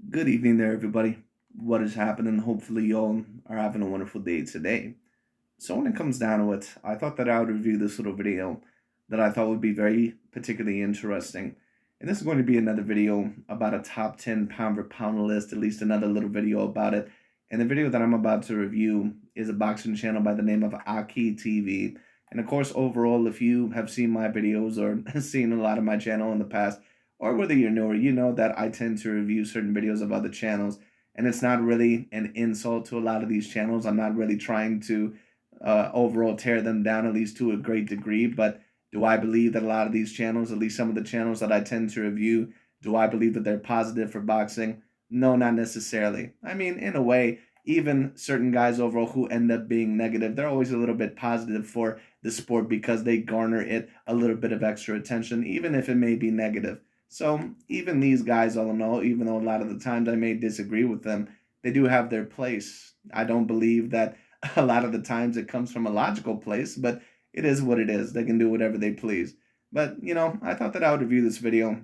Good evening there, everybody. What is happening? Hopefully, y'all are having a wonderful day today. So, when it comes down to it, I thought that I would review this little video that I thought would be very particularly interesting. And this is going to be another video about a top 10 pound for pound list, at least another little video about it. And the video that I'm about to review is a boxing channel by the name of AKHi TV. And of course, overall, if you have seen my videos or seen a lot of my channel in the past, or whether you're newer, you know that I tend to review certain videos of other channels. And it's not really an insult to a lot of these channels. I'm not really trying to overall tear them down, at least to a great degree. But do I believe that a lot of these channels, at least some of the channels that I tend to review, do I believe that they're positive for boxing? No, not necessarily. I mean, in a way, even certain guys overall who end up being negative, they're always a little bit positive for the sport because they garner it a little bit of extra attention, even if it may be negative. So even these guys, all in all, even though a lot of the times I may disagree with them, they do have their place. I don't believe that a lot of the times it comes from a logical place, but it is what it is. They can do whatever they please. But, I thought that I would review this video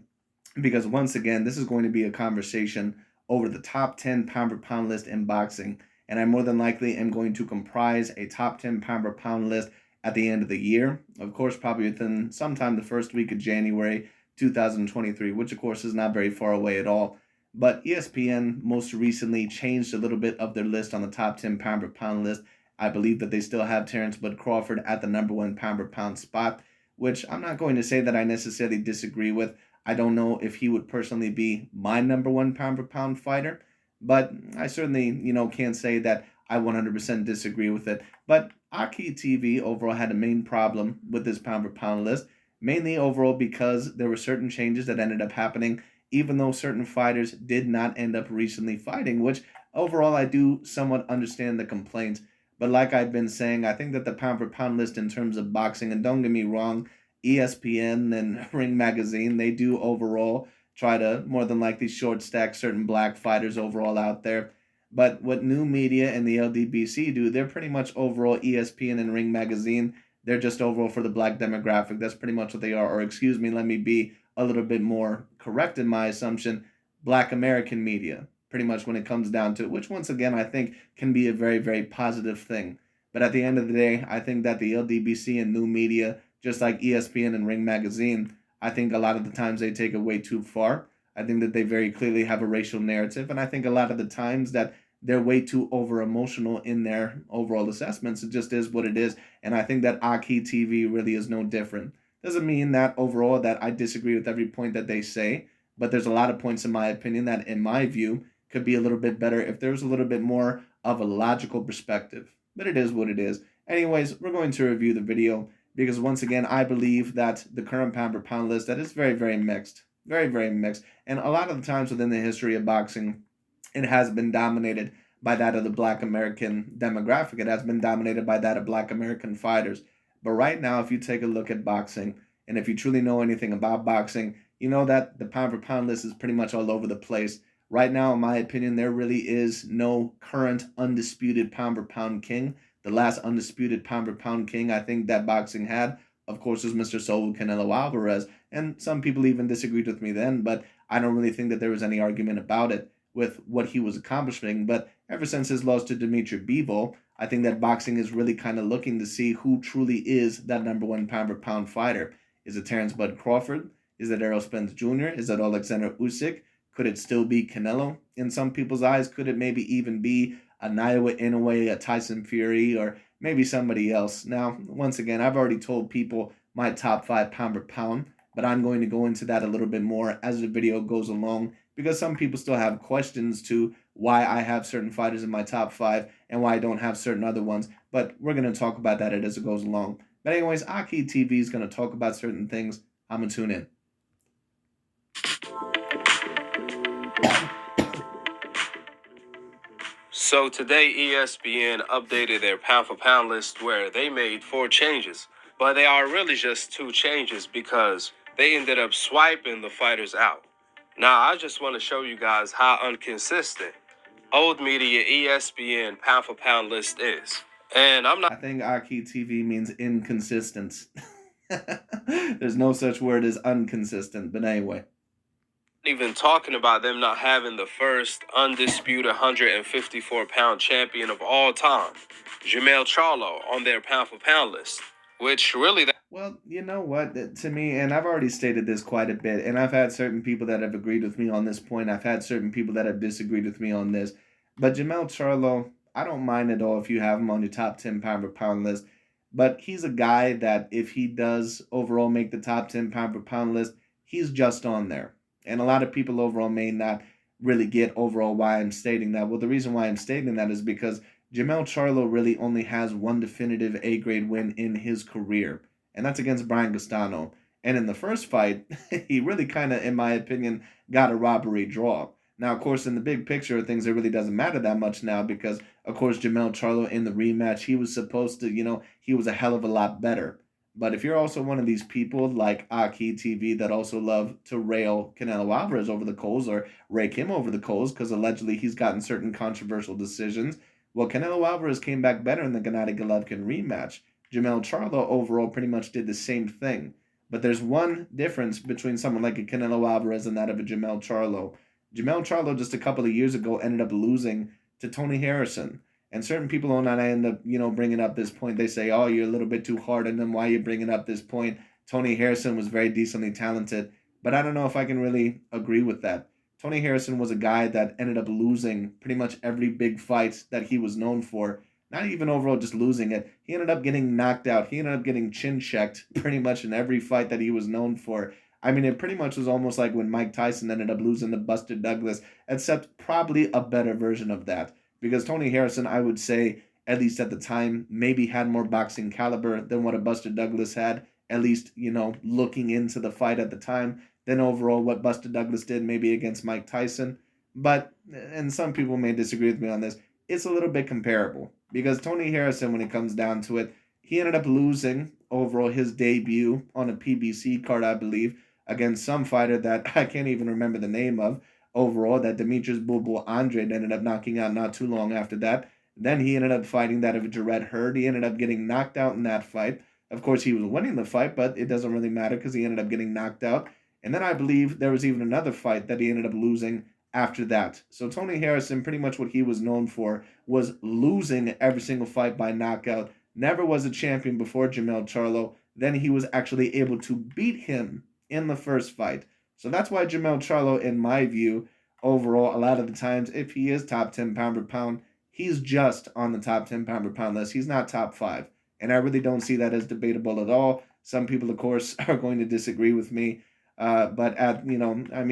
because once again, this is going to be a conversation over the top 10 pound for pound list in boxing. And I more than likely am going to comprise a top 10 pound per pound list at the end of the year. Of course, probably within sometime the first week of January 2023, which of course is not very far away at all. But ESPN most recently changed a little bit of their list on the top 10 pound per pound list. I believe that they still have Terrence Bud Crawford at the number one pound per pound spot, which I'm not going to say that I necessarily disagree with. I don't know if he would personally be my number one pound per pound fighter, but I certainly, can't say that I 100% disagree with it. But AKHi TV overall had a main problem with this pound per pound list, mainly overall because there were certain changes that ended up happening, even though certain fighters did not end up recently fighting, which overall I do somewhat understand the complaints. But like I've been saying, I think that the pound for pound list in terms of boxing, and don't get me wrong, ESPN and Ring Magazine, they do overall try to more than likely short stack certain black fighters overall out there. But what new media and the LDBC do, they're pretty much overall ESPN and Ring Magazine. They're just overall for the black demographic. That's pretty much what they are. Or excuse me, let me be a little bit more correct in my assumption. Black American media, pretty much when it comes down to it, which once again I think can be a very, very positive thing. But at the end of the day, I think that the LDBC and new media, just like ESPN and Ring Magazine, I think a lot of the times they take it way too far. I think that they very clearly have a racial narrative, and I think a lot of the times that they're way too over emotional in their overall assessments. It just is what it is, and I think that AKHi TV really is no different. Doesn't mean that overall that I disagree with every point that they say, but there's a lot of points in my opinion that, in my view, could be a little bit better if there was a little bit more of a logical perspective. But it is what it is. Anyways, we're going to review the video because once again, I believe that the current pound per pound list that is very, very mixed, very, very mixed, and a lot of the times within the history of boxing, it has been dominated by that of the black American demographic. It has been dominated by that of black American fighters. But right now, if you take a look at boxing, and if you truly know anything about boxing, you know that the pound for pound list is pretty much all over the place. Right now, in my opinion, there really is no current undisputed pound for pound king. The last undisputed pound for pound king I think that boxing had, of course, was Mr. Saul Canelo Alvarez. And some people even disagreed with me then, but I don't really think that there was any argument about it with what he was accomplishing. But ever since his loss to Dmitry Bivol, I think that boxing is really kind of looking to see who truly is that number one pound for pound fighter. Is it Terrence Bud Crawford? Is it Errol Spence Jr.? Is it Oleksandr Usyk? Could it still be Canelo? In some people's eyes, could it maybe even be a Naoya Inoue, a Tyson Fury, or maybe somebody else? Now, once again, I've already told people my top five pound per pound, but I'm going to go into that a little bit more as the video goes along because some people still have questions to why I have certain fighters in my top five and why I don't have certain other ones. But we're going to talk about that as it goes along. But anyways, AKHi TV is going to talk about certain things. I'm going to tune in. So today ESPN updated their pound for pound list where they made four changes. But they are really just two changes because they ended up swiping the fighters out. Now I just want to show you guys how inconsistent old media ESPN pound for pound list is. And I'm not I think AKHi TV means inconsistent. There's no such word as inconsistent, but anyway. Even talking about them not having the first undisputed 154-pound champion of all time, Jermell Charlo, on their pound for pound list, which really Well, you know what? To me, and I've already stated this quite a bit, and I've had certain people that have agreed with me on this point. I've had certain people that have disagreed with me on this. But Jamel Charlo, I don't mind at all if you have him on your top 10 pound per pound list. But he's a guy that if he does overall make the top 10 pound per pound list, he's just on there. And a lot of people overall may not really get overall why I'm stating that. Well, the reason why I'm stating that is because Jamel Charlo really only has one definitive A grade win in his career, and that's against Brian Gastano. And in the first fight, he really kind of, in my opinion, got a robbery draw. Now, of course, in the big picture of things, it really doesn't matter that much now because, of course, Jamel Charlo in the rematch, he was supposed to, he was a hell of a lot better. But if you're also one of these people like AKHi TV that also love to rail Canelo Alvarez over the coals or rake him over the coals because allegedly he's gotten certain controversial decisions, well, Canelo Alvarez came back better in the Gennady Golovkin rematch. Jamel Charlo overall pretty much did the same thing. But there's one difference between someone like a Canelo Alvarez and that of a Jamel Charlo. Jamel Charlo just a couple of years ago ended up losing to Tony Harrison. And certain people on that end up, bringing up this point. They say, oh, you're a little bit too hard on them. Why are you bringing up this point? Tony Harrison was very decently talented. But I don't know if I can really agree with that. Tony Harrison was a guy that ended up losing pretty much every big fight that he was known for. Not even overall just losing it. He ended up getting knocked out. He ended up getting chin checked pretty much in every fight that he was known for. I mean, it pretty much was almost like when Mike Tyson ended up losing to Buster Douglas, except probably a better version of that. Because Tony Harrison, I would say, at least at the time, maybe had more boxing caliber than what a Buster Douglas had, at least, looking into the fight at the time, than overall what Buster Douglas did maybe against Mike Tyson. But, and some people may disagree with me on this, it's a little bit comparable because Tony Harrison, when it comes down to it, he ended up losing overall his debut on a PBC card, I believe, against some fighter that I can't even remember the name of overall, that Demetrius Bulbul Andre ended up knocking out not too long after that. Then he ended up fighting that of Jarrett Hurd. He ended up getting knocked out in that fight. Of course, he was winning the fight, but it doesn't really matter because he ended up getting knocked out. And then I believe there was even another fight that he ended up losing after that. So Tony Harrison, pretty much what he was known for was losing every single fight by knockout. Never was a champion before Jamel Charlo. Then he was actually able to beat him in the first fight. So that's why Jamel Charlo, in my view, overall, a lot of the times, if he is top 10 pound per pound, he's just on the top 10 pound per pound list. He's not top 5. And I really don't see that as debatable at all. Some people, of course, are going to disagree with me. But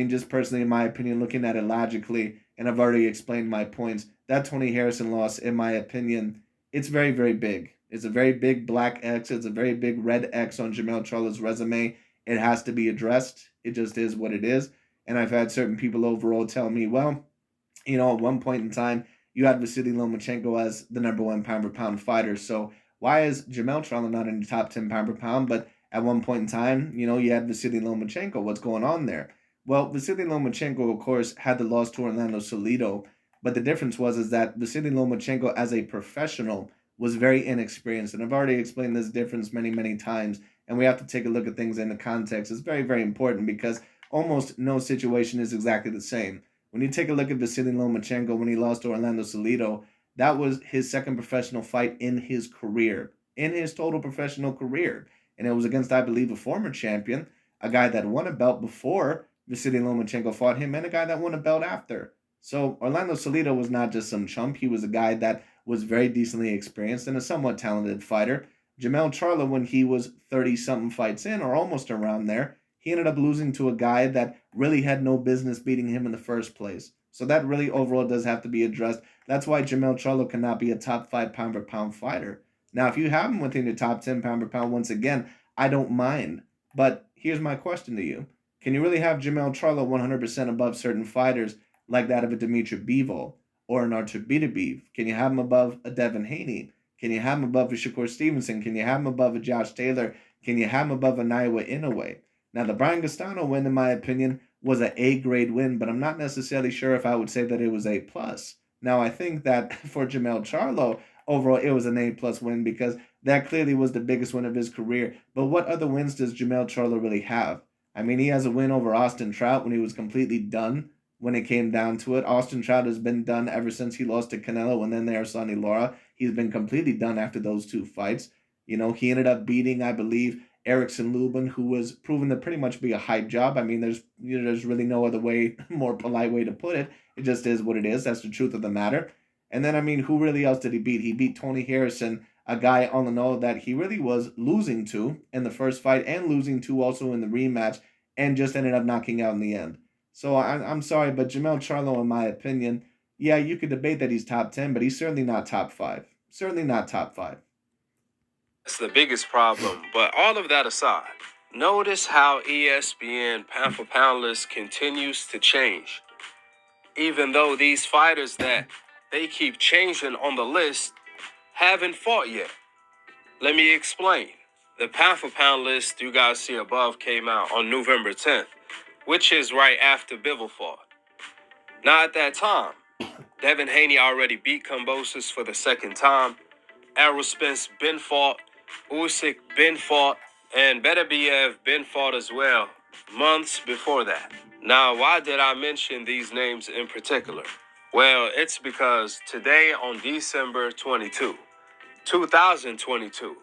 just personally, in my opinion, looking at it logically, and I've already explained my points, that Tony Harrison loss, in my opinion, it's very, very big. It's a very big black X. It's a very big red X on Jamel Charlo's resume. It has to be addressed. It just is what it is. And I've had certain people overall tell me, well, at one point in time, you had Vasily Lomachenko as the number one pound per pound fighter. So why is Jamel Charlo not in the top 10 pound per pound? But at one point in time, you had Vasily Lomachenko. What's going on there? Well, Vasily Lomachenko, of course, had the loss to Orlando Salido. But the difference was that Vasily Lomachenko, as a professional, was very inexperienced. And I've already explained this difference many, many times. And we have to take a look at things in the context. It's very, very important because almost no situation is exactly the same. When you take a look at Vasily Lomachenko when he lost to Orlando Salido, that was his second professional fight in his career, in his total professional career. And it was against, I believe, a former champion, a guy that won a belt before Vasily Lomachenko fought him, and a guy that won a belt after. So Orlando Salido was not just some chump. He was a guy that was very decently experienced and a somewhat talented fighter. Jamel Charlo, when he was 30-something fights in, or almost around there, he ended up losing to a guy that really had no business beating him in the first place. So that really overall does have to be addressed. That's why Jamel Charlo cannot be a top 5 pound per pound fighter. Now, if you have him within your top 10 pound per pound, once again, I don't mind. But here's my question to you. Can you really have Jamel Charlo 100% above certain fighters like that of a Dimitri Bivol or an Artur Beterbiev? Can you have him above a Devin Haney? Can you have him above a Shakur Stevenson? Can you have him above a Josh Taylor? Can you have him above a Naiwa Inoue? Now, the Brian Gastano win, in my opinion, was an A-grade win, but I'm not necessarily sure if I would say that it was A+. Now, I think that for Jamel Charlo, overall, it was an A+ win because that clearly was the biggest win of his career. But what other wins does Jamel Charlo really have? I mean, he has a win over Austin Trout when he was completely done when it came down to it. Austin Trout has been done ever since he lost to Canelo, and then there's Sonny Laura. He's been completely done after those two fights. You know, he ended up beating, I believe, Erickson Lubin, who was proven to pretty much be a hype job. I mean, there's really no other way, more polite way to put it. It just is what it is. That's the truth of the matter. And then, I mean, who really else did he beat? He beat Tony Harrison, a guy on the know that he really was losing to in the first fight and losing to also in the rematch, and just ended up knocking out in the end. So I'm sorry, but Jamel Charlo, in my opinion, yeah, you could debate that he's top 10, but he's certainly not top five. Certainly not top five. That's the biggest problem. But all of that aside, notice how ESPN pound for pound list continues to change. Even though these fighters that they keep changing on the list haven't fought yet. Let me explain. The pound for pound list you guys see above came out on November 10th, which is right after Bivol fought. Now at that time, Devin Haney already beat Kambosos for the second time. Errol Spence been fought. Usyk been fought. And Beterbiev been fought as well, months before that. Now, why did I mention these names in particular? Well, it's because today on December 22, 2022,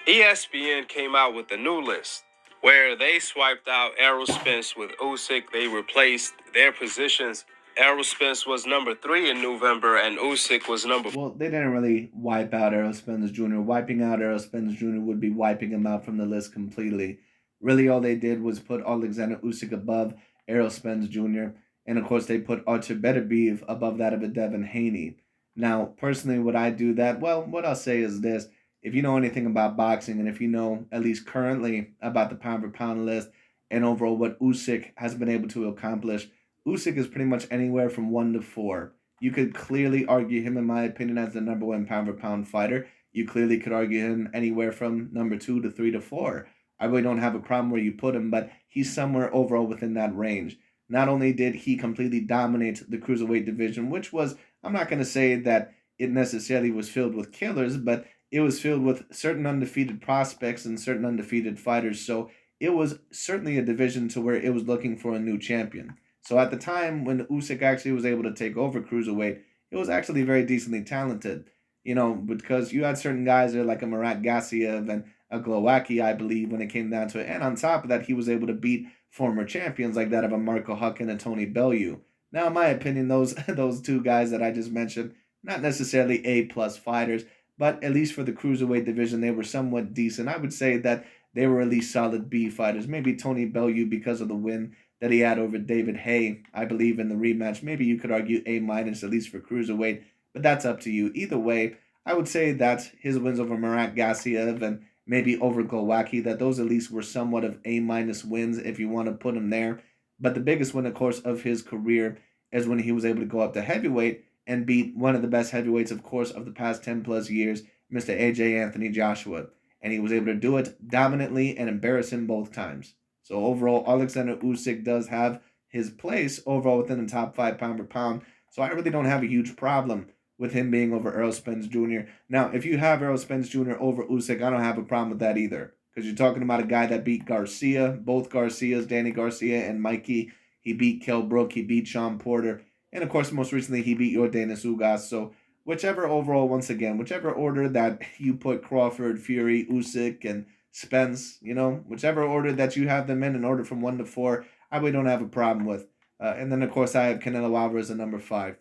ESPN came out with a new list where they swiped out Errol Spence with Usyk. They replaced their positions. Errol Spence was number 3 in November, and Usyk was number. Well, they didn't really wipe out Errol Spence Jr. Wiping out Errol Spence Jr. would be wiping him out from the list completely. Really, all they did was put Oleksandr Usyk above Errol Spence Jr. And of course, they put Artur Beterbiev above that of a Devin Haney. Now, personally, would I do that? Well, what I'll say is this. If you know anything about boxing, and if you know, at least currently, about the pound for pound list and overall what Usyk has been able to accomplish, Usyk is pretty much anywhere from 1 to 4. You could clearly argue him, in my opinion, as the number one pound for pound fighter. You clearly could argue him anywhere from number 2 to 3 to 4. I really don't have a problem where you put him, but he's somewhere overall within that range. Not only did he completely dominate the cruiserweight division, which was, I'm not going to say that it necessarily was filled with killers, but it was filled with certain undefeated prospects and certain undefeated fighters. So it was certainly a division to where it was looking for a new champion. So at the time when Usyk actually was able to take over cruiserweight, it was actually very decently talented. You know, because you had certain guys there like a Murat Gassiev and a Glowacki, I believe, when it came down to it. And on top of that, he was able to beat former champions like that of a Marco Huck and a Tony Bellew. Now, in my opinion, those two guys that I just mentioned, not necessarily A-plus fighters, but at least for the cruiserweight division, they were somewhat decent. I would say that they were at least solid B fighters. Maybe Tony Bellew because of the win that he had over David Hay, I believe, in the rematch. Maybe you could argue A minus at least for cruiserweight, but that's up to you. Either way, I would say that his wins over Murat Gassiev and maybe over Glowacki, that those at least were somewhat of A minus wins if you want to put him there. But the biggest win, of course, of his career is when he was able to go up to heavyweight and beat one of the best heavyweights, of course, of the past 10 plus years, Mr. AJ Anthony Joshua. And he was able to do it dominantly and embarrass him both times. So overall, Oleksandr Usyk does have his place overall within the top 5 pound per pound. So I really don't have a huge problem with him being over Errol Spence Jr. Now, if you have Errol Spence Jr. over Usyk, I don't have a problem with that either. Because you're talking about a guy that beat Garcia, both Garcias, Danny Garcia and Mikey. He beat Kell Brook, he beat Sean Porter. And of course, most recently, he beat Yordenis Ugas. So whichever overall, once again, whichever order that you put Crawford, Fury, Usyk, and Spence, you know, whichever order that you have them in order from 1 to 4, I really don't have a problem with. And then, of course, I have Canelo Alvarez at number 5.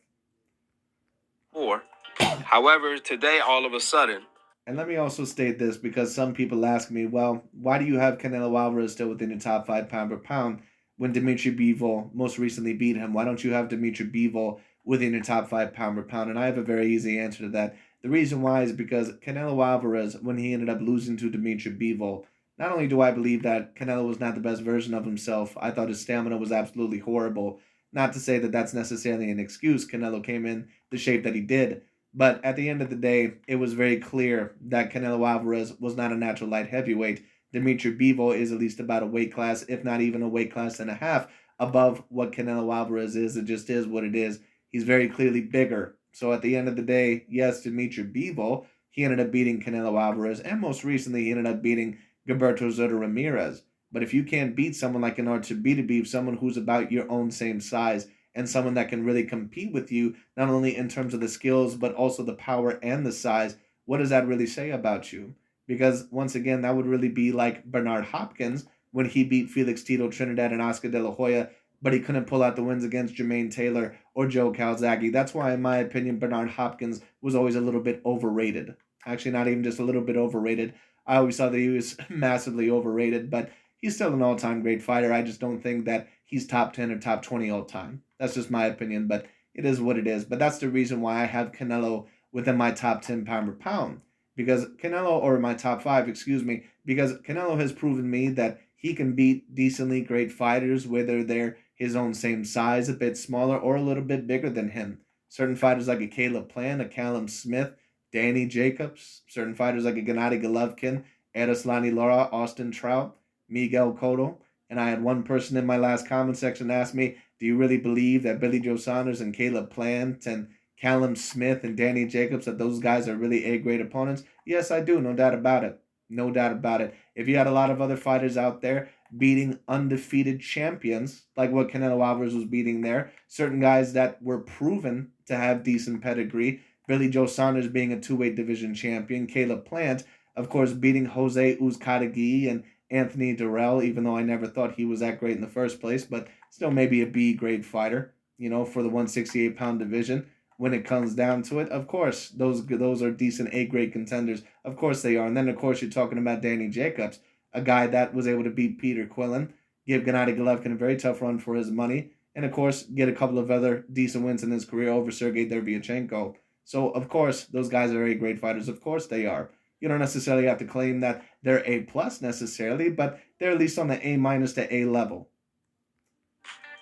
4. However, today, all of a sudden. And let me also state this because some people ask me, well, why do you have Canelo Alvarez still within your top 5 pound per pound when Dimitri Bivol most recently beat him? Why don't you have Dimitri Bivol within your top 5 pound per pound? And I have a very easy answer to that. The reason why is because Canelo Alvarez, when he ended up losing to Dimitri Bivol, not only do I believe that Canelo was not the best version of himself, I thought his stamina was absolutely horrible. Not to say that that's necessarily an excuse. Canelo came in the shape that he did. But at the end of the day, it was very clear that Canelo Alvarez was not a natural light heavyweight. Dimitri Bivol is at least about a weight class, if not even a weight class and a half, above what Canelo Alvarez is. It just is what it is. He's very clearly bigger. So at the end of the day, yes, Dimitri Bivol, he ended up beating Canelo Alvarez, and most recently he ended up beating Gilberto Zota Ramirez. But if you can't beat someone like an Artur someone who's about your own same size, and someone that can really compete with you, not only in terms of the skills, but also the power and the size, what does that really say about you? Because once again, that would really be like Bernard Hopkins when he beat Felix Tito Trinidad and Oscar De La Hoya, but he couldn't pull out the wins against Jermaine Taylor or Joe Calzaghe. That's why, in my opinion, Bernard Hopkins was always a little bit overrated. Actually, not even just a little bit overrated. I always thought that he was massively overrated, but he's still an all-time great fighter. I just don't think that he's top 10 or top 20 all time. That's just my opinion, but it is what it is. But that's the reason why I have Canelo within my top 10 pound per pound. Because Canelo, or my top 5, excuse me, because Canelo has proven me that he can beat decently great fighters, whether they're his own same size, a bit smaller, or a little bit bigger than him. Certain fighters like a Caleb Plant, a Callum Smith, Danny Jacobs, certain fighters like a Gennady Golovkin, Eroslani Lara, Austin Trout, Miguel Cotto. And I had one person in my last comment section ask me, do you really believe that Billy Joe Saunders and Caleb Plant and Callum Smith and Danny Jacobs, that those guys are really A-grade opponents? Yes, I do. No doubt about it. No doubt about it. If you had a lot of other fighters out there beating undefeated champions, like what Canelo Alvarez was beating there, certain guys that were proven to have decent pedigree, Billy Joe Saunders being a two-weight division champion, Caleb Plant, of course, beating Jose Uzcategui and Anthony Durrell, even though I never thought he was that great in the first place, but still maybe a B grade fighter, for the 168-pound division. When it comes down to it, of course, those are decent A grade contenders. Of course they are. And then, of course, you're talking about Danny Jacobs, a guy that was able to beat Peter Quillen, give Gennady Golovkin a very tough run for his money, and, of course, get a couple of other decent wins in his career over Sergey Dervyachenko. So, of course, those guys are A grade fighters. Of course they are. You don't necessarily have to claim that they're A plus necessarily, but they're at least on the A minus to A level.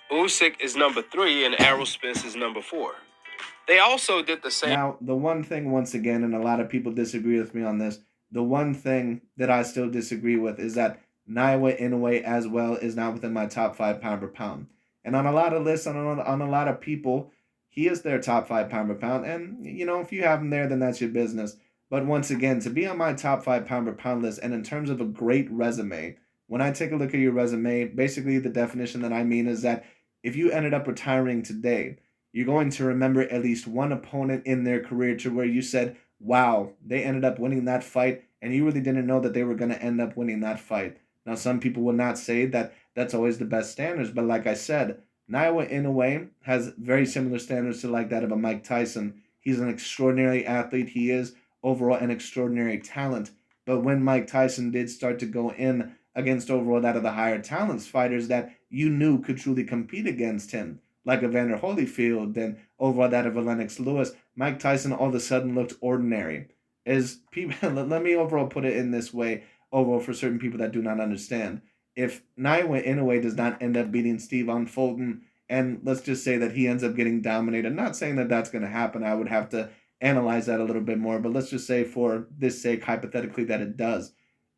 Usyk is number 3 and Errol Spence is number 4. They also did the same. Now, the one thing, once again, and a lot of people disagree with me on this, the one thing that I still disagree with is that Naoya Inoue as well is not within my top 5 pound per pound. And on a lot of lists, on a lot of people, he is their top 5 pound per pound. And, if you have him there, then that's your business. But once again, to be on my top 5 pound per pound list, and in terms of a great resume, when I take a look at your resume, basically the definition that I mean is that if you ended up retiring today, you're going to remember at least one opponent in their career to where you said, wow, they ended up winning that fight, and you really didn't know that they were going to end up winning that fight. Now, some people will not say that that's always the best standards, but like I said, Naoya Inoue has very similar standards to like that of a Mike Tyson. He's an extraordinary athlete. He is overall an extraordinary talent. But when Mike Tyson did start to go in against overall that of the higher talents, fighters that you knew could truly compete against him, like Evander Holyfield and overall that of Lennox Lewis, Mike Tyson all of a sudden looked ordinary. As people, let me overall put it in this way, overall for certain people that do not understand. If Naoya Inoue does not end up beating Steven Fulton, and let's just say that he ends up getting dominated, not saying that that's going to happen, I would have to analyze that a little bit more, but let's just say for this sake, hypothetically, that it does.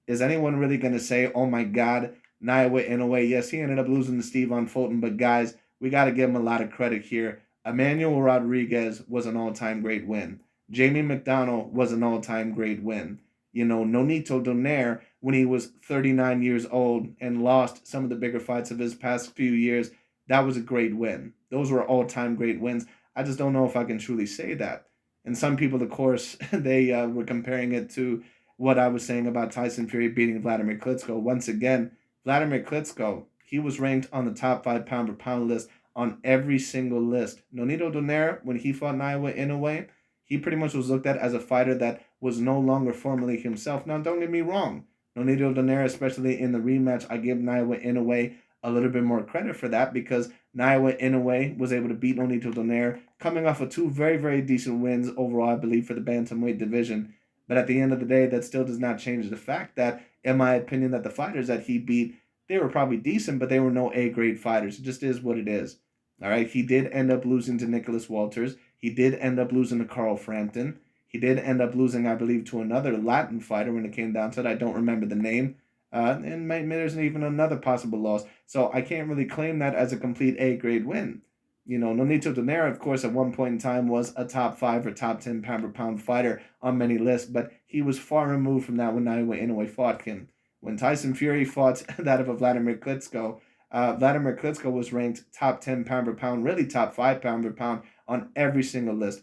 Is anyone really going to say, oh my God, Naoya Inoue, yes, he ended up losing to Steven Fulton, but guys, we got to give him a lot of credit here. Emmanuel Rodriguez was an all-time great win. Jamie McDonald was an all-time great win. Nonito Donaire, when he was 39 years old and lost some of the bigger fights of his past few years, that was a great win. Those were all-time great wins. I just don't know if I can truly say that. And some people, of course, they were comparing it to what I was saying about Tyson Fury beating Vladimir Klitschko. Once again, Vladimir Klitschko, he was ranked on the top 5 pound per pound list on every single list. Nonito Donaire, when he fought Naoya Inoue, he pretty much was looked at as a fighter that was no longer formally himself. Now, don't get me wrong. Nonito Donaire, especially in the rematch, I give Naoya Inoue a little bit more credit for that because Naoya Inoue was able to beat Nonito Donaire, coming off of 2 very, very decent wins overall, I believe, for the bantamweight division. But at the end of the day, that still does not change the fact that, in my opinion, that the fighters that he beat, they were probably decent, but they were no A-grade fighters. It just is what it is. All right, he did end up losing to Nicholas Walters. He did end up losing to Carl Frampton. He did end up losing, I believe, to another Latin fighter when it came down to it. I don't remember the name. And maybe there's even another possible loss. So I can't really claim that as a complete A-grade win. Nonito Donaire, of course, at one point in time was a top 5 or top 10 pound per pound fighter on many lists, but he was far removed from that when Naoya Inoue fought him. When Tyson Fury fought that of a Vladimir Klitschko was ranked top 10 pound per pound, really top 5 pound per pound on every single list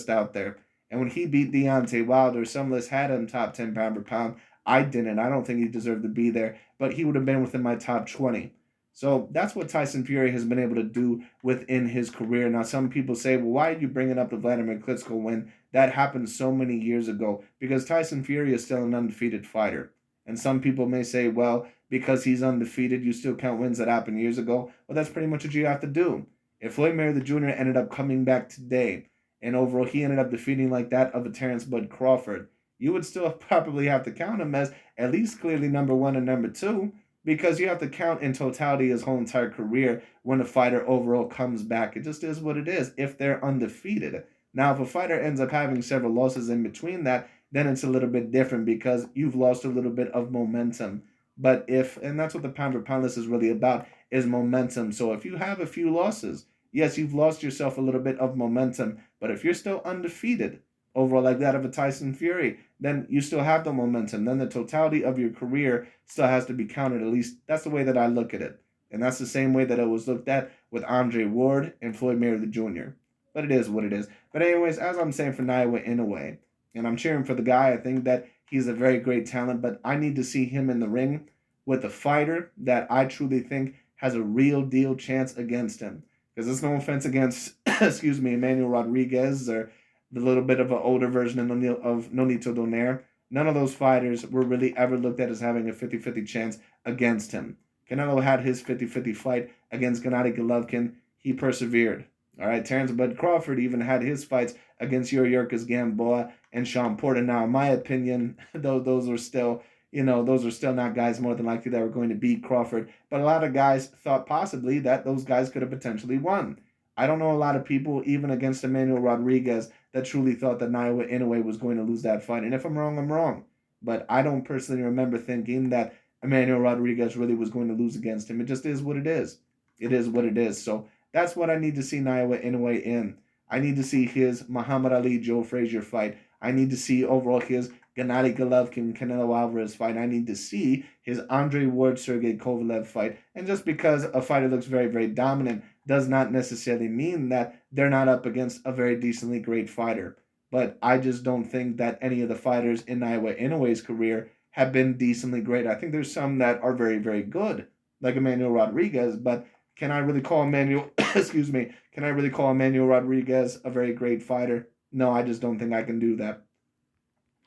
out there. And when he beat Deontay Wilder, some lists had him top 10 pound per pound. I didn't. I don't think he deserved to be there, but he would have been within my top 20. So that's what Tyson Fury has been able to do within his career. Now, some people say, well, why are you bringing up the Vladimir Klitschko win? That happened so many years ago because Tyson Fury is still an undefeated fighter. And some people may say, well, because he's undefeated, you still count wins that happened years ago. Well, that's pretty much what you have to do. If Floyd Mayweather Jr. ended up coming back today, and overall he ended up defeating like that of a Terrence Bud Crawford, you would still probably have to count him as at least clearly number one and number two, because you have to count in totality his whole entire career when a fighter overall comes back. It just is what it is if they're undefeated. Now, if a fighter ends up having several losses in between that, then it's a little bit different because you've lost a little bit of momentum. But if, and that's what the pound for pound list is really about, is momentum. So if you have a few losses, yes, you've lost yourself a little bit of momentum. But if you're still undefeated, overall like that of a Tyson Fury, then you still have the momentum. Then the totality of your career still has to be counted. At least that's the way that I look at it. And that's the same way that it was looked at with Andre Ward and Floyd Mayweather Jr. But it is what it is. But anyways, as I'm saying for Naoya Inoue, and I'm cheering for the guy, I think that he's a very great talent, but I need to see him in the ring with a fighter that I truly think has a real deal chance against him. Because there's no offense against, excuse me, Emmanuel Rodriguez or the little bit of an older version of Nonito Donaire. None of those fighters were really ever looked at as having a 50-50 chance against him. Canelo had his 50-50 fight against Gennady Golovkin. He persevered. All right, Terrence Bud Crawford even had his fights against Yuriorkis Gamboa and Sean Porter. Now, in my opinion, those are still, those are still not guys more than likely that were going to beat Crawford. But a lot of guys thought possibly that those guys could have potentially won. I don't know a lot of people, even against Emmanuel Rodriguez, that truly thought that Naoya Inoue was going to lose that fight. And if I'm wrong, I'm wrong. But I don't personally remember thinking that Emmanuel Rodriguez really was going to lose against him. It just is what it is. It is what it is. So that's what I need to see Naoya Inoue in. I need to see his Muhammad Ali Joe Frazier fight. I need to see overall his Gennady Golovkin Canelo Alvarez fight. I need to see his Andre Ward Sergey Kovalev fight. And just because a fighter looks very, very dominant does not necessarily mean that they're not up against a very decently great fighter. But I just don't think that any of the fighters in Naoya Inoue's career have been decently great. I think there's some that are very, very good, like Emmanuel Rodriguez, but can I really call Emmanuel, excuse me, can I really call Emmanuel Rodriguez a very great fighter? No, I just don't think I can do that.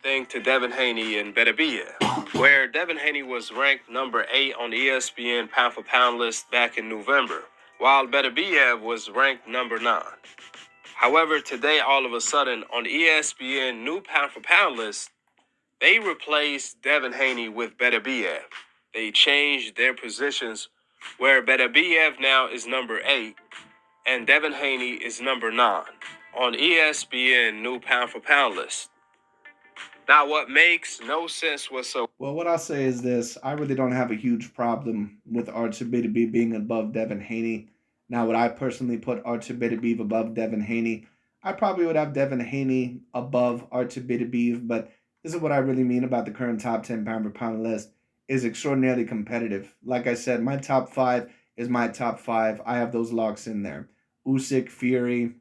Thing to Devin Haney and Beterbiev, where Devin Haney was ranked number 8 on the ESPN pound for pound list back in November, while Beterbiev was ranked number 9. However, today, all of a sudden, on the ESPN new pound for pound list, they replaced Devin Haney with Beterbiev. They changed their positions, where Beterbiev now is number 8 and Devin Haney is number 9 on ESPN new pound for pound list. Now, what makes no sense whatsoever. Well, what I'll say is this. I really don't have a huge problem with Artur Beterbiev being above Devin Haney. Now, would I personally put Artur Beterbiev above Devin Haney? I probably would have Devin Haney above Artur Beterbiev, but this is what I really mean about the current top 10 pound per pound list. Is extraordinarily competitive. Like I said, my top 5 is my top 5. I have those locks in there. Usyk, Fury,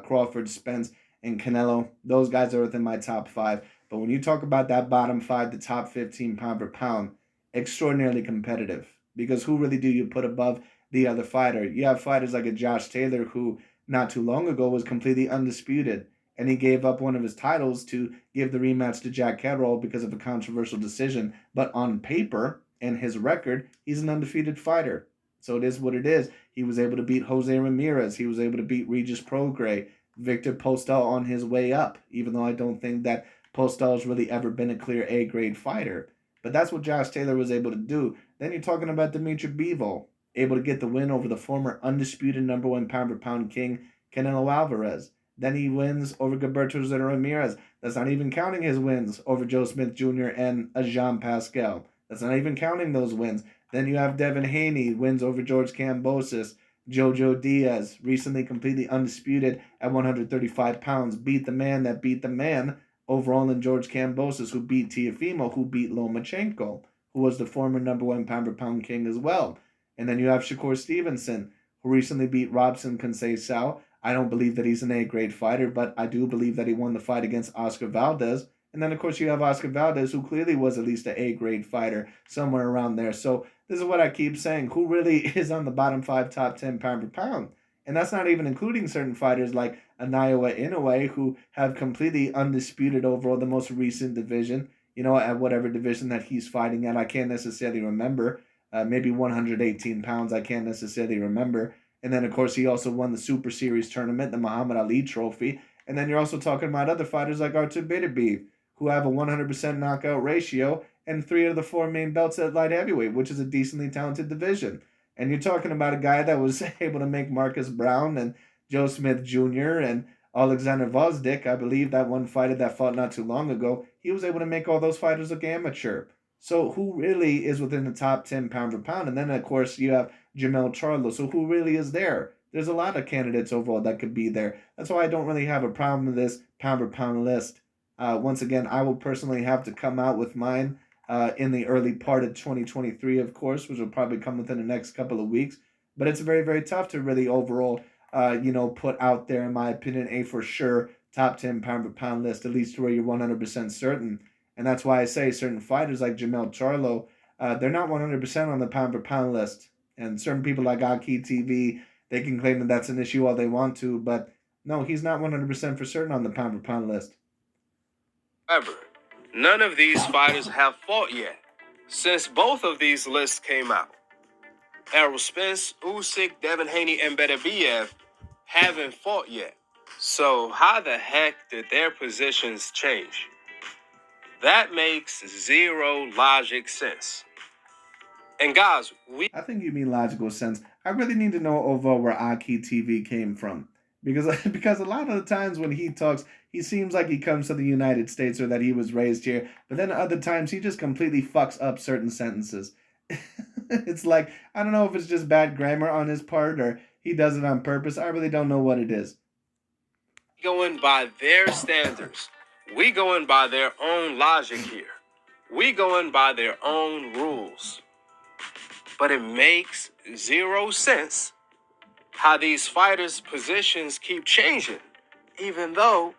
Crawford, Spence, and Canelo. Those guys are within my top 5. But when you talk about that bottom 5, the top 15 pound per pound, extraordinarily competitive. Because who really do you put above the other fighter? You have fighters like a Josh Taylor who not too long ago was completely undisputed. And he gave up one of his titles to give the rematch to Jack Catterall because of a controversial decision. But on paper and his record, he's an undefeated fighter. So it is what it is. He was able to beat Jose Ramirez. He was able to beat Regis Prograis, Victor Postel on his way up, even though I don't think that Postel's really ever been a clear A-grade fighter. But that's what Josh Taylor was able to do. Then you're talking about Dimitri Bivol, able to get the win over the former undisputed number 1 pound per pound king, Canelo Alvarez. Then he wins over Gilberto Zeta Ramirez. That's not even counting his wins over Joe Smith Jr. and Jean Pascal. That's not even counting those wins. Then you have Devin Haney, wins over George Kambosos. Jojo Diaz, recently completely undisputed at 135 pounds, beat the man that beat the man overall than George Kambosos, who beat Tiafimo, who beat Lomachenko, who was the former number one pound for pound king as well. And then you have Shakur Stevenson, who recently beat Robson Conceição. I don't believe that he's an A-grade fighter, but I do believe that he won the fight against Oscar Valdez. And then, of course, you have Oscar Valdez, who clearly was at least an A-grade fighter, somewhere around there. So this is what I keep saying. Who really is on the bottom five, top 10 pound for pound? And that's not even including certain fighters like Anaoya Inoue, who have completely undisputed overall the most recent division, at whatever division that he's fighting at. I can't necessarily remember. Maybe 118 pounds, I can't necessarily remember. And then, of course, he also won the Super Series tournament, the Muhammad Ali Trophy. And then you're also talking about other fighters like Artur Beterbiev, who have a 100% knockout ratio and 3 of the 4 main belts at light heavyweight, which is a decently talented division. And you're talking about a guy that was able to make Marcus Brown and Joe Smith Jr. and Alexander Vozdik, I believe that one fighter that fought not too long ago, he was able to make all those fighters look amateur. So who really is within the top 10 pound for pound? And then, of course, you have Jamel Charlo. So who really is there? There's a lot of candidates overall that could be there. That's why I don't really have a problem with this pound for pound list. Once again, I will personally have to come out with mine in the early part of 2023, of course, which will probably come within the next couple of weeks. But it's very, very tough to really overall, put out there, in my opinion, a for sure top 10 pound for pound list, at least where you're 100% certain. And that's why I say certain fighters like Jamel Charlo, they're not 100% on the pound for pound list. And certain people like AKHi TV, they can claim that that's an issue all they want to, but no, he's not 100% for certain on the pound for pound list. However, none of these fighters have fought yet, since both of these lists came out. Errol Spence, Usyk, Devin Haney, and Beterbiev haven't fought yet. So how the heck did their positions change? That makes zero logic sense. And guys, I think you mean logical sense. I really need to know overall where AKHi TV came from. Because a lot of the times when he talks, he seems like he comes to the United States or that he was raised here. But then other times he just completely fucks up certain sentences. It's like, I don't know if it's just bad grammar on his part or he does it on purpose. I really don't know what it is. Going by their standards. We going by their own logic here. We going by their own rules. But it makes zero sense how these fighters' positions keep changing, even though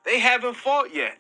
they haven't fought yet.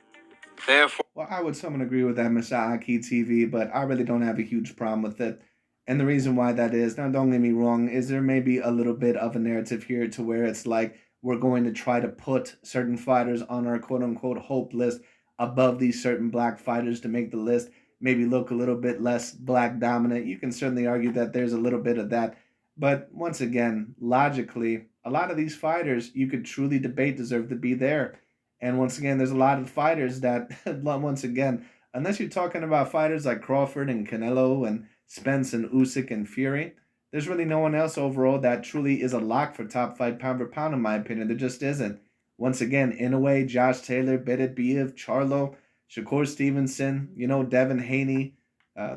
Therefore, Well, I would somewhat agree with that, Mr. AKHi TV, but I really don't have a huge problem with it. And the reason why that is, now don't get me wrong, is there may be a little bit of a narrative here to where it's like we're going to try to put certain fighters on our quote unquote hope list above these certain black fighters to make the list maybe look a little bit less black dominant. You can certainly argue that there's a little bit of that. But once again, logically, a lot of these fighters you could truly debate deserve to be there. And once again, there's a lot of fighters that, once again, unless you're talking about fighters like Crawford and Canelo and Spence and Usyk and Fury, there's really no one else overall that truly is a lock for top five pound for pound, in my opinion. There just isn't. Once again, Inoue, Josh Taylor, Beterbiev, Charlo, Shakur Stevenson, Devin Haney,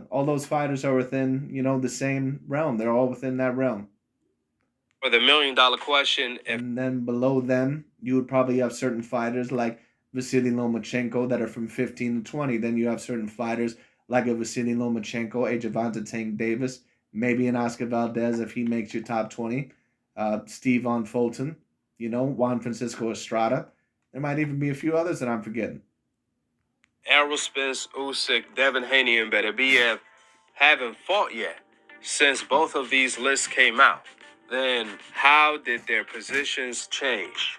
all those fighters are within, the same realm. They're all within that realm. for the $1 million question, if And then below them, you would probably have certain fighters like Vasily Lomachenko that are from 15 to 20. Then you have certain fighters like a Vasily Lomachenko, a Javante Tank Davis, maybe an Oscar Valdez if he makes your top 20. Steve Von Fulton, Juan Francisco Estrada. There might even be a few others that I'm forgetting. Errol Spence, Usyk, Devin Haney, and Beterbiev haven't fought yet, since both of these lists came out, then how did their positions change?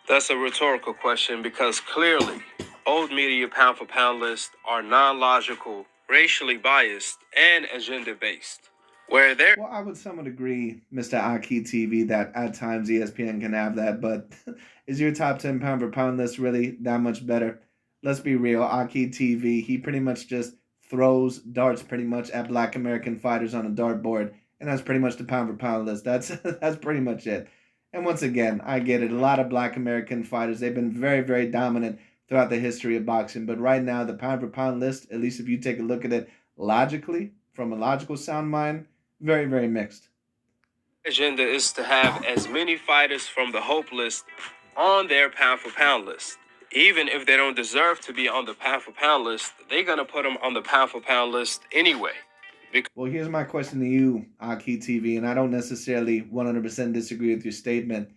That's a rhetorical question because clearly, old media pound for pound lists are non-logical, racially biased, and agenda-based. Where they're Well, I would somewhat agree, Mr. AKHi TV, that at times ESPN can have that, but is your top 10 pound for pound list really that much better? Let's be real, AKHi TV, he pretty much just throws darts pretty much at black American fighters on a dartboard, and that's pretty much the pound for pound list. That's that's pretty much it. And once again, I get it. A lot of black American fighters, they've been very, very dominant throughout the history of boxing. But right now, the pound for pound list, at least if you take a look at it logically, from a logical sound mind, very, very mixed. agenda is to have as many fighters from the Hope list on their pound for pound list. Even if they don't deserve to be on the pound for pound list, they're going to put them on the pound for pound list anyway. Well, here's my question to you, AKHi TV, and I don't necessarily 100% disagree with your statement,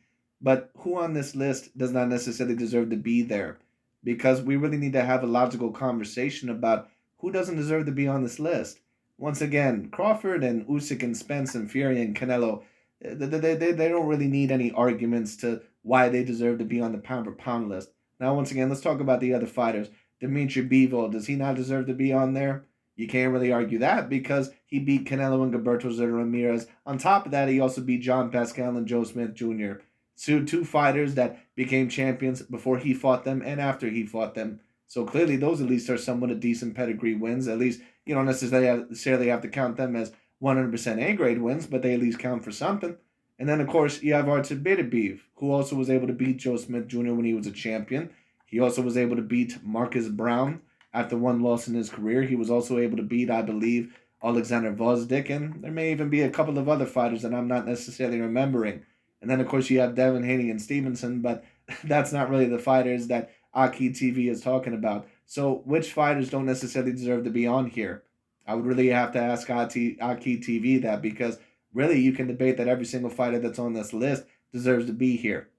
but who on this list does not necessarily deserve to be there? Because we really need to have a logical conversation about who doesn't deserve to be on this list. Once again, Crawford and Usyk and Spence and Fury and Canelo, they don't really need any arguments to why they deserve to be on the pound for pound list. Now, once again, let's talk about the other fighters. Dimitri Bivol, does he not deserve to be on there? You can't really argue that because he beat Canelo and Gilberto Ramirez. On top of that, he also beat John Pascal and Joe Smith Jr. Two fighters that became champions before he fought them and after he fought them. So clearly, those at least are somewhat a decent pedigree wins. At least you don't necessarily have to count them as 100% A grade wins, but they at least count for something. And then, of course, you have Artur Beterbiev, who also was able to beat Joe Smith Jr. when he was a champion. He also was able to beat Marcus Brown after one loss in his career. He was also able to beat, I believe, Oleksandr Usyk, and there may even be a couple of other fighters that I'm not necessarily remembering. And then, of course, you have Devin Haney and Stevenson, but that's not really the fighters that AKHi TV is talking about. So, which fighters don't necessarily deserve to be on here? I would really have to ask AKHi TV that, because really you can debate that every single fighter that's on this list deserves to be here.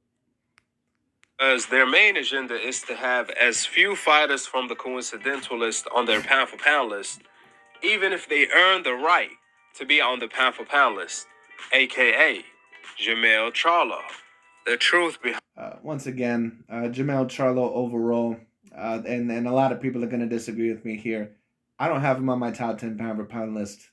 As their main agenda is to have as few fighters from the coincidental list on their pound for pound list, even if they earn the right to be on the pound for pound list, aka Jermell Charlo. The truth behind Once again, Jermell Charlo overall, and a lot of people are going to disagree with me here. I don't have him on my top 10 pound for pound list.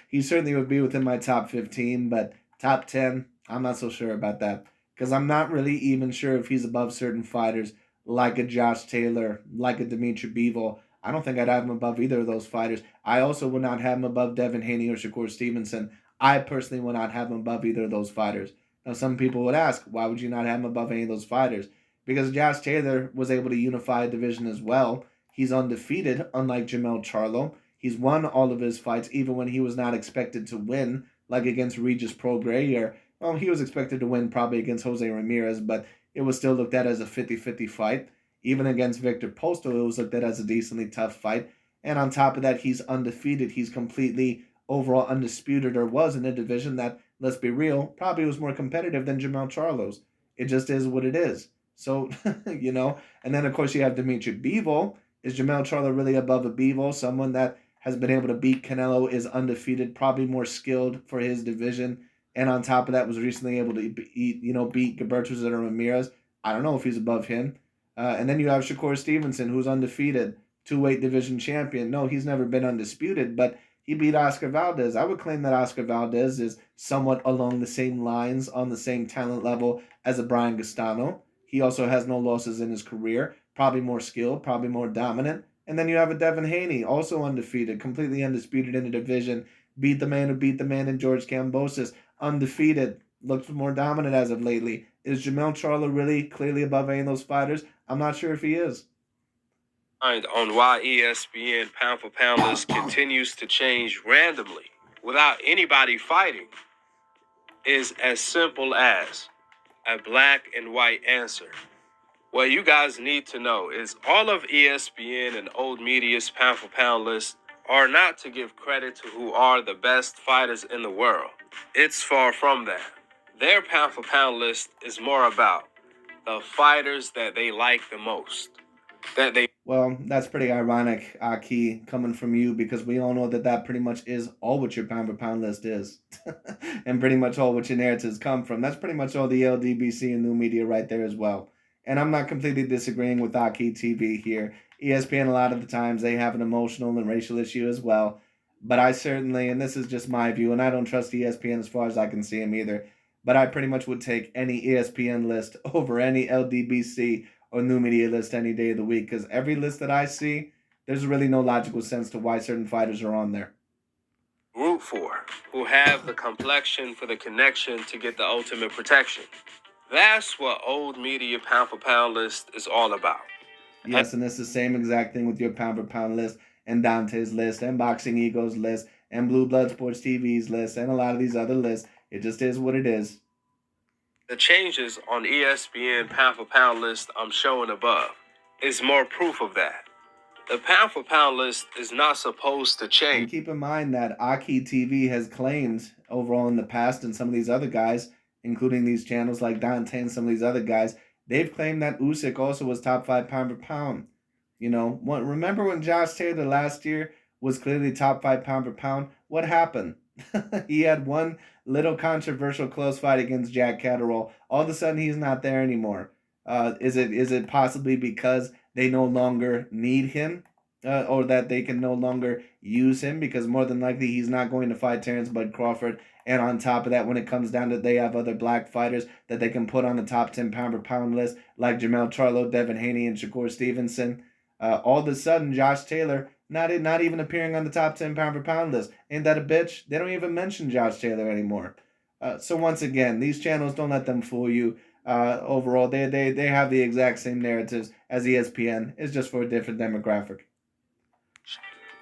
He certainly would be within my top 15, but top 10, I'm not so sure about that. Because I'm not really even sure if he's above certain fighters like a Josh Taylor, like a Dimitri Bivol. I don't think I'd have him above either of those fighters. I also would not have him above Devin Haney or Shakur Stevenson. I personally would not have him above either of those fighters. Now, some people would ask, why would you not have him above any of those fighters? Because Josh Taylor was able to unify a division as well. He's undefeated, unlike Jermell Charlo. He's won all of his fights, even when he was not expected to win, like against Regis Prograis, or well, he was expected to win probably against Jose Ramirez, but it was still looked at as a 50-50 fight. Even against Victor Postol, it was looked at as a decently tough fight. And on top of that, he's undefeated. He's completely overall undisputed, or was in a division that, let's be real, probably was more competitive than Jermell Charlo's. It just is what it is. So, and then of course you have Dimitri Bivol. Is Jermell Charlo really above a Bivol? Someone that has been able to beat Canelo, is undefeated, probably more skilled for his division, and on top of that was recently able to beat Gilberto Ramirez. I don't know if he's above him. And then you have Shakur Stevenson, who's undefeated, two-weight division champion. No, he's never been undisputed, but he beat Oscar Valdez. I would claim that Oscar Valdez is somewhat along the same lines, on the same talent level as a Brian Gastano. He also has no losses in his career, probably more skilled, probably more dominant. And then you have a Devin Haney, also undefeated, completely undisputed in the division, beat the man who beat the man in George Kambosos, undefeated, looks more dominant as of lately. Is Jermell Charlo really clearly above any of those fighters? I'm not sure if he is. on why ESPN pound for pound list continues to change randomly without anybody fighting is as simple as a black and white answer. What you guys need to know is all of ESPN and old media's pound for pound list are not to give credit to who are the best fighters in the world. It's far from that. Their pound for pound list is more about the fighters that they like the most. Well, that's pretty ironic, Aki, coming from you, because we all know that pretty much is all what your pound for pound list is, and pretty much all what your narratives come from. That's pretty much all the LDBC and new media right there as well. And I'm not completely disagreeing with AKHi TV here. ESPN, a lot of the times, they have an emotional and racial issue as well. But I certainly, and this is just my view, and I don't trust ESPN as far as I can see them either, but I pretty much would take any ESPN list over any LDBC or new media list any day of the week, because every list that I see, there's really no logical sense to why certain fighters are on there. Root for, who have the complexion for the connection to get the ultimate protection. That's what old media pound for pound list is all about. Yes, and it's the same exact thing with your pound for pound list, and Dante's list, and Boxing Ego's list, and Blue Blood Sports TV's list, and a lot of these other lists. It just is what it is. The changes on ESPN pound for pound list I'm showing above is more proof of that. The pound for pound list is not supposed to change. And keep in mind that AKHi TV has claimed overall in the past, and some of these other guys, including these channels like Dante and some of these other guys, they've claimed that Usyk also was top 5 pound for pound. You know, remember when Josh Taylor last year was clearly top 5 pound for pound? What happened? He had one little controversial close fight against Jack Catterall. All of a sudden, he's not there anymore. Is it possibly because they no longer need him, or that they can no longer use him? Because more than likely, he's not going to fight Terrence Bud Crawford. And on top of that, when it comes down to, they have other black fighters that they can put on the top 10 pound per pound list, like Jamel Charlo, Devin Haney, and Shakur Stevenson. All of a sudden, Josh Taylor not even appearing on the top 10 pound per pound list. Ain't that a bitch? They don't even mention Josh Taylor anymore. So once again, these channels, don't let them fool you. Overall, they have the exact same narratives as ESPN. It's just for a different demographic.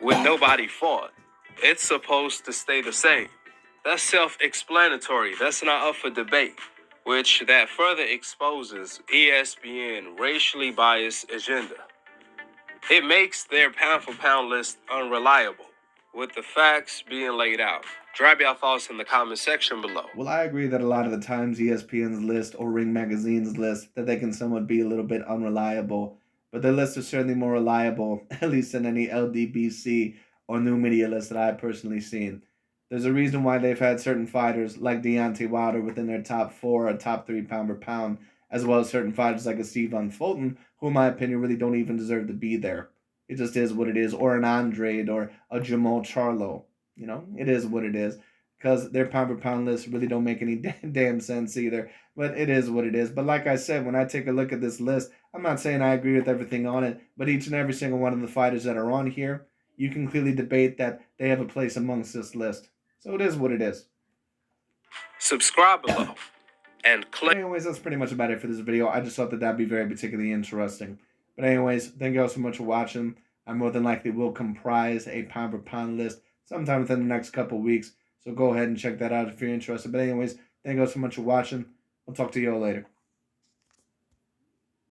When nobody fought, it's supposed to stay the same. That's self-explanatory. That's not up for debate, which that further exposes ESPN racially biased agenda. It makes their pound for pound list unreliable, with the facts being laid out. Drop your thoughts in the comment section below. Well, I agree that a lot of the times ESPN's list or Ring Magazine's list, that they can somewhat be a little bit unreliable, but their lists are certainly more reliable, at least than any LDBC or new media list that I've personally seen. There's a reason why they've had certain fighters like Deontay Wilder within their top 4 or top 3 pound per pound, as well as certain fighters like a Stephen Fulton, who in my opinion really don't even deserve to be there. It just is what it is. Or an Andrade or a Jamal Charlo. You know, it is what it is. Because their pound per pound lists really don't make any damn sense either. But it is what it is. But like I said, when I take a look at this list, I'm not saying I agree with everything on it, but each and every single one of the fighters that are on here, you can clearly debate that they have a place amongst this list. So it is what it is. Subscribe below and click. Anyways, that's pretty much about it for this video. I just thought that that'd be very particularly interesting. But anyways, thank you all so much for watching. I more than likely will comprise a pound per pound list sometime within the next couple weeks. So go ahead and check that out if you're interested. But anyways, thank you all so much for watching. I'll talk to you all later.